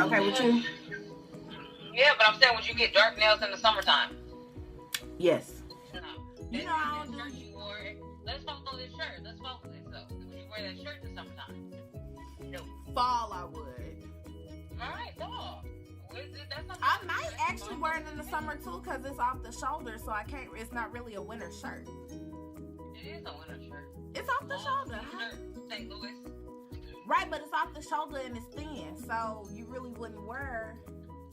that okay with you? Yeah, but I'm saying, would you get dark nails in the summertime? Yes. No. You know I don't do. Shirt you wore, let's follow this shirt. Let's follow this though. Would you wear that shirt in the summertime? No. Fall, I would. All right, fall. I might actually wear it in the summer too, because it's off the shoulder, so I can't. It's not really a winter shirt. It is a winter shirt. It's off the shoulder. St. Louis. Right, but it's off the shoulder and it's thin, so you really wouldn't wear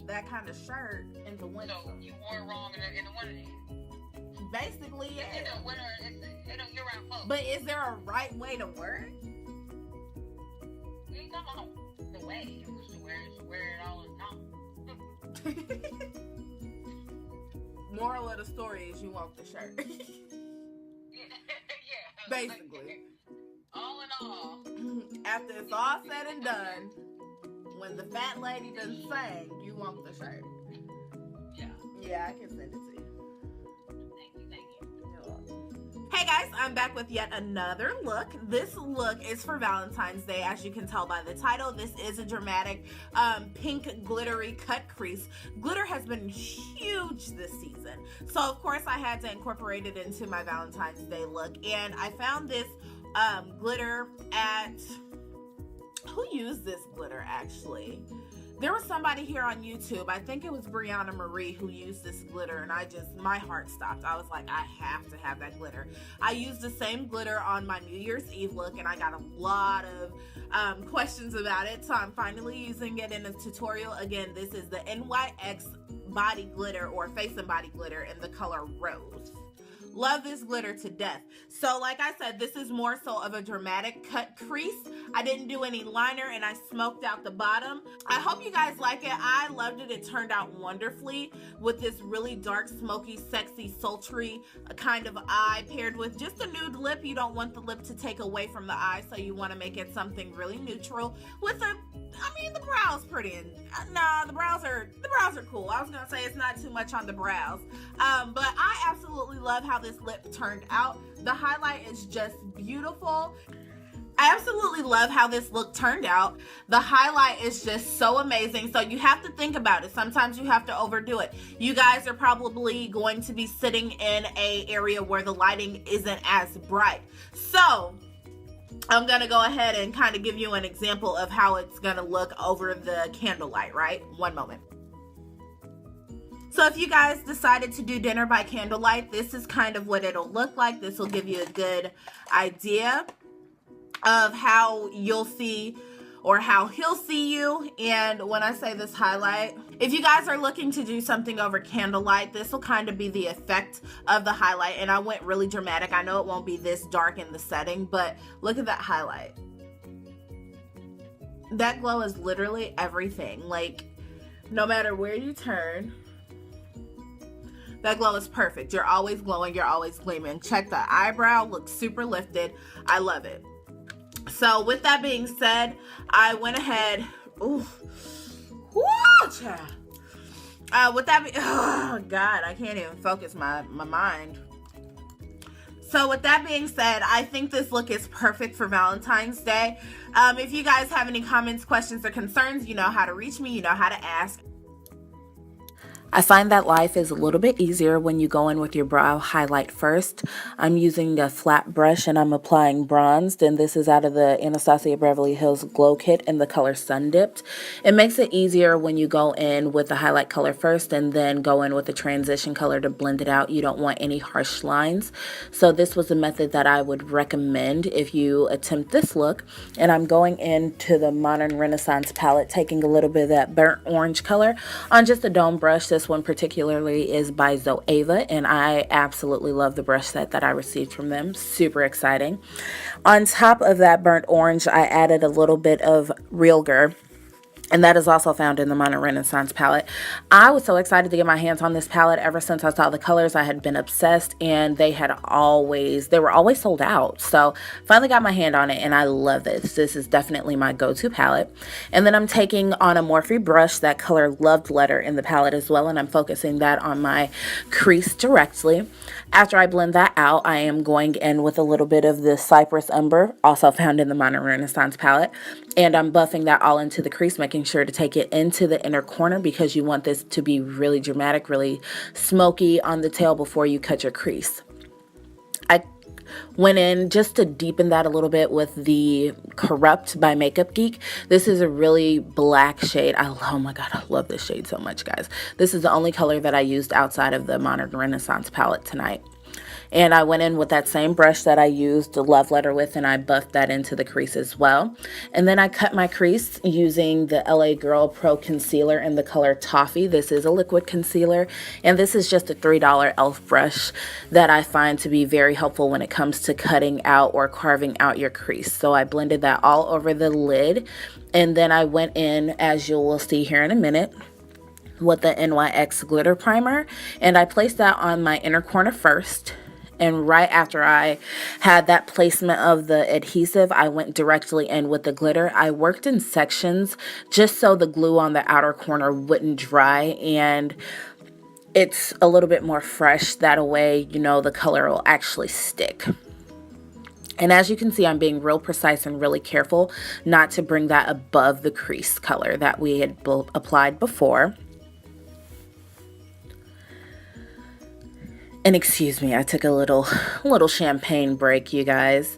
that kind of shirt in the winter. So you wore it wrong in the winter then? Basically, yeah. It's in the winter. It's a year-round clothes. But is there a right way to wear it? We ain't talking about the way in which to wear it. You wear it all or not. Moral of the story is you want the shirt. Yeah. Basically. All in all. After it's all said and done, when the fat lady done sang, you want the shirt. Yeah. Yeah, I can send it to you. Thank you. You're welcome. Hey guys, I'm back with yet another look. This look is for Valentine's Day. As you can tell by the title, this is a dramatic pink glittery cut crease. Glitter has been huge this season, so of course I had to incorporate it into my Valentine's Day look, and I found this glitter at, who used this glitter actually? There was somebody here on YouTube, I think it was Brianna Marie, who used this glitter, and my heart stopped. I was like, I have to have that glitter. I used the same glitter on my New Year's Eve look, and I got a lot of questions about it, so I'm finally using it in a tutorial. Again, this is the NYX body glitter, or face and body glitter, in the color Rose. Love this glitter to death. So like I said, this is more so of a dramatic cut crease. I didn't do any liner, and I smoked out the bottom. I hope you guys like it. I loved it. It turned out wonderfully with this really dark, smoky, sexy, sultry kind of eye paired with just a nude lip. You don't want the lip to take away from the eye, so you want to make it something really neutral with the brows pretty, and the brows are cool. I was gonna say it's not too much on the brows, but I absolutely love how this lip turned out. The highlight is just beautiful. I absolutely love how this look turned out. The highlight is just so amazing. So you have to think about it. Sometimes you have to overdo it. You guys are probably going to be sitting in an area where the lighting isn't as bright. So I'm going to go ahead and kind of give you an example of how it's going to look over the candlelight, right? One moment. So if you guys decided to do dinner by candlelight, this is kind of what it'll look like. This will give you a good idea of how you'll see, or how he'll see you. And when I say this highlight, if you guys are looking to do something over candlelight, this will kind of be the effect of the highlight. And I went really dramatic. I know it won't be this dark in the setting, but look at that highlight. That glow is literally everything. Like, no matter where you turn, that glow is perfect. You're always glowing, you're always gleaming. Check the eyebrow, looks super lifted. I love it. So with that being said, I went ahead, with that oh God, I can't even focus my mind. So with that being said, I think this look is perfect for Valentine's Day. If you guys have any comments, questions, or concerns, you know how to reach me, you know how to ask. I find that life is a little bit easier when you go in with your brow highlight first. I'm using a flat brush and I'm applying bronzed, and this is out of the Anastasia Beverly Hills Glow Kit in the color Sun Dipped. It makes it easier when you go in with the highlight color first and then go in with the transition color to blend it out. You don't want any harsh lines. So this was a method that I would recommend if you attempt this look. And I'm going into the Modern Renaissance palette, taking a little bit of that burnt orange color on just a dome brush. This one particularly is by Zoeva, and I absolutely love the brush set that I received from them. Super exciting. On top of that burnt orange, I added a little bit of Realgar, and that is also found in the Modern Renaissance palette. I was so excited to get my hands on this palette. Ever since I saw the colors, I had been obsessed, and they were always sold out. So finally got my hand on it, and I love this. This is definitely my go-to palette. And then I'm taking on a Morphe brush, that color Loved Letter in the palette as well, and I'm focusing that on my crease directly. After I blend that out, I am going in with a little bit of the Cypress Umber, also found in the Modern Renaissance palette, and I'm buffing that all into the crease, making making sure to take it into the inner corner because you want this to be really dramatic, really smoky on the tail before you cut your crease. I went in just to deepen that a little bit with the Corrupt by Makeup Geek. This is a really black shade. Oh my god, I love this shade so much, guys. This is the only color that I used outside of the Modern Renaissance palette tonight. And I went in with that same brush that I used the Love Letter with, and I buffed that into the crease as well. And then I cut my crease using the LA Girl Pro Concealer in the color Toffee. This is a liquid concealer, and this is just a $3 e.l.f. brush that I find to be very helpful when it comes to cutting out or carving out your crease. So I blended that all over the lid, and then I went in, as you will see here in a minute, with the NYX glitter primer, and I placed that on my inner corner first. And right after I had that placement of the adhesive, I went directly in with the glitter. I worked in sections just so the glue on the outer corner wouldn't dry, and it's a little bit more fresh. That way, you know, the color will actually stick. And as you can see, I'm being real precise and really careful not to bring that above the crease color that we had applied before. And excuse me, I took a little champagne break, you guys.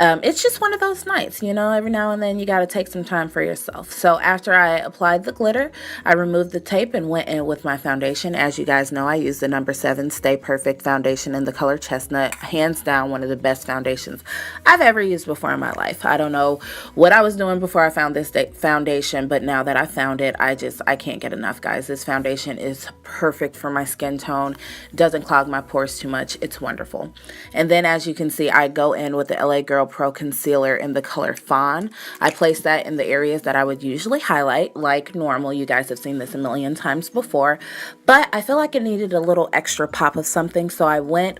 It's just one of those nights, you know, every now and then you got to take some time for yourself. So after I applied the glitter, I removed the tape and went in with my foundation. As you guys know, I used the number 7 Stay Perfect foundation in the color Chestnut. Hands down, one of the best foundations I've ever used before in my life. I don't know what I was doing before I found this foundation, but now that I found it, I can't get enough, guys. This foundation is perfect for my skin tone. Doesn't clog my pores too much. It's wonderful. And then as you can see, I go in with the LA Girl Pro Concealer in the color Fawn. I place that in the areas that I would usually highlight like normal. You guys have seen this a million times before, but I feel like it needed a little extra pop of something, so I went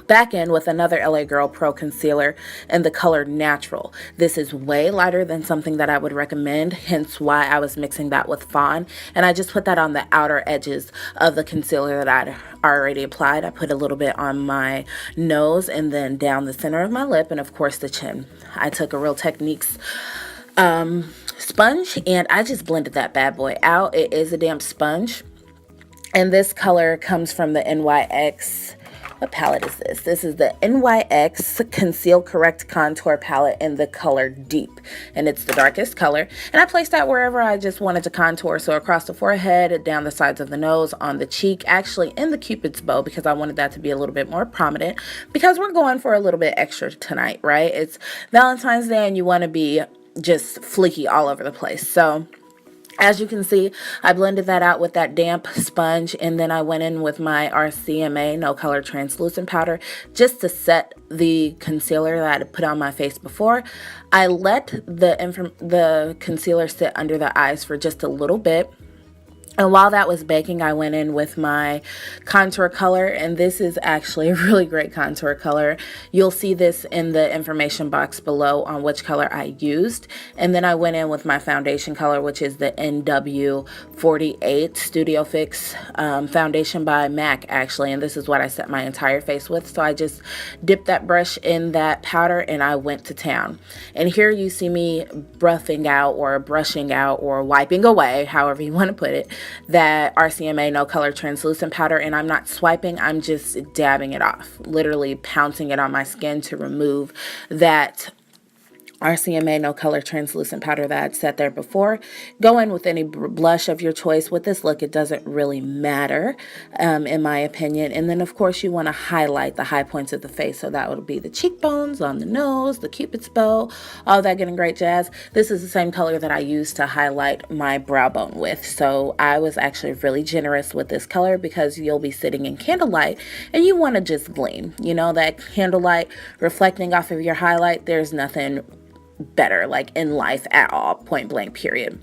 back in with another LA Girl Pro Concealer in the color Natural. This is way lighter than something that I would recommend, hence why I was mixing that with Fawn. And I just put that on the outer edges of the concealer that I'd already applied. I put a little bit on my nose and then down the center of my lip and of course the chin. I took a Real Techniques sponge and I just blended that bad boy out. It is a damp sponge. And this color comes from the NYX. What palette is this? This is the NYX Conceal Correct Contour palette in the color Deep. And it's the darkest color. And I placed that wherever I just wanted to contour. So across the forehead, down the sides of the nose, on the cheek, actually in the Cupid's bow because I wanted that to be a little bit more prominent because we're going for a little bit extra tonight, right? It's Valentine's Day and you want to be just fleeky all over the place. So as you can see, I blended that out with that damp sponge, and then I went in with my RCMA No Color Translucent Powder just to set the concealer that I had put on my face before. I let the concealer sit under the eyes for just a little bit. And while that was baking, I went in with my contour color, and this is actually a really great contour color. You'll see this in the information box below on which color I used. And then I went in with my foundation color, which is the NW48 studiofix foundation by MAC, actually. And this is what I set my entire face with. So I just dipped that brush in that powder, and I went to town. And here you see me brushing out or wiping away, however you want to put it, that RCMA No Color Translucent Powder, and I'm not swiping, I'm just dabbing it off, literally pouncing it on my skin to remove that RCMA No Color Translucent Powder that I'd set there before. Go in with any blush of your choice. With this look, it doesn't really matter, in my opinion. And then, of course, you want to highlight the high points of the face. So that would be the cheekbones, on the nose, the Cupid's bow, all that getting great jazz. This is the same color that I used to highlight my brow bone with. So I was actually really generous with this color because you'll be sitting in candlelight and you want to just gleam. You know, that candlelight reflecting off of your highlight, there's nothing better like in life at all, point blank period.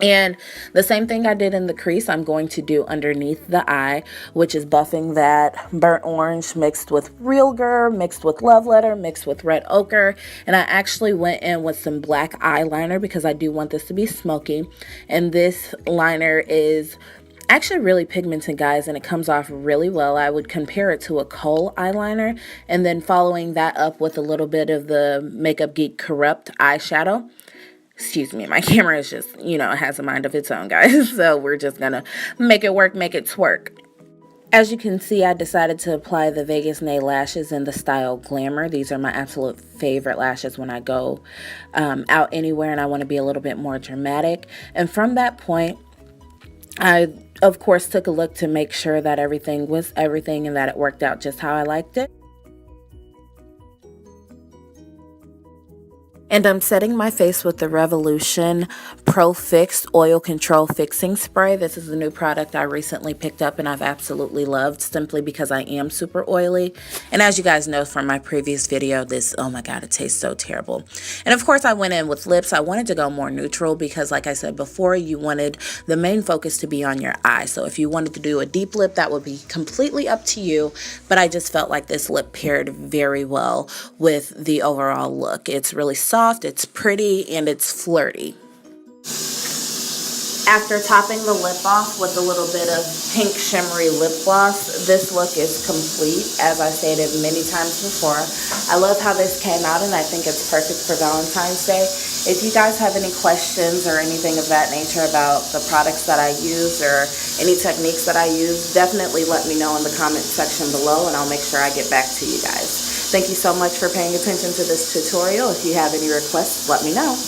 And the same thing I did in the crease, I'm going to do underneath the eye, which is buffing that burnt orange mixed with Real Girl, mixed with Love Letter, mixed with red ochre. And I actually went in with some black eyeliner because I do want this to be smoky. And this liner is actually really pigmented, guys, and it comes off really well. I would compare it to a kohl eyeliner, and then following that up with a little bit of the Makeup Geek Corrupt eyeshadow. Excuse me, my camera is just, it has a mind of its own, guys. So we're just gonna make it work, make it twerk. As you can see, I decided to apply the Vegas Nay lashes in the style Glamour. These are my absolute favorite lashes when I go out anywhere and I want to be a little bit more dramatic. And from that point, I, of course, took a look to make sure that everything was everything and that it worked out just how I liked it. And I'm setting my face with the Revolution Pro Fix Oil Control Fixing Spray. This is a new product I recently picked up and I've absolutely loved, simply because I am super oily. And as you guys know from my previous video, this, oh my God, it tastes so terrible. And of course I went in with lips. I wanted to go more neutral because, like I said before, you wanted the main focus to be on your eye. So if you wanted to do a deep lip, that would be completely up to you. But I just felt like this lip paired very well with the overall look. It's really soft, it's pretty, and it's flirty. After topping the lip off with a little bit of pink shimmery lip gloss, this look is complete, as I stated many times before. I love how this came out and I think it's perfect for Valentine's Day. If you guys have any questions or anything of that nature about the products that I use or any techniques that I use, definitely let me know in the comment section below and I'll make sure I get back to you guys. Thank you so much for paying attention to this tutorial. If you have any requests, let me know.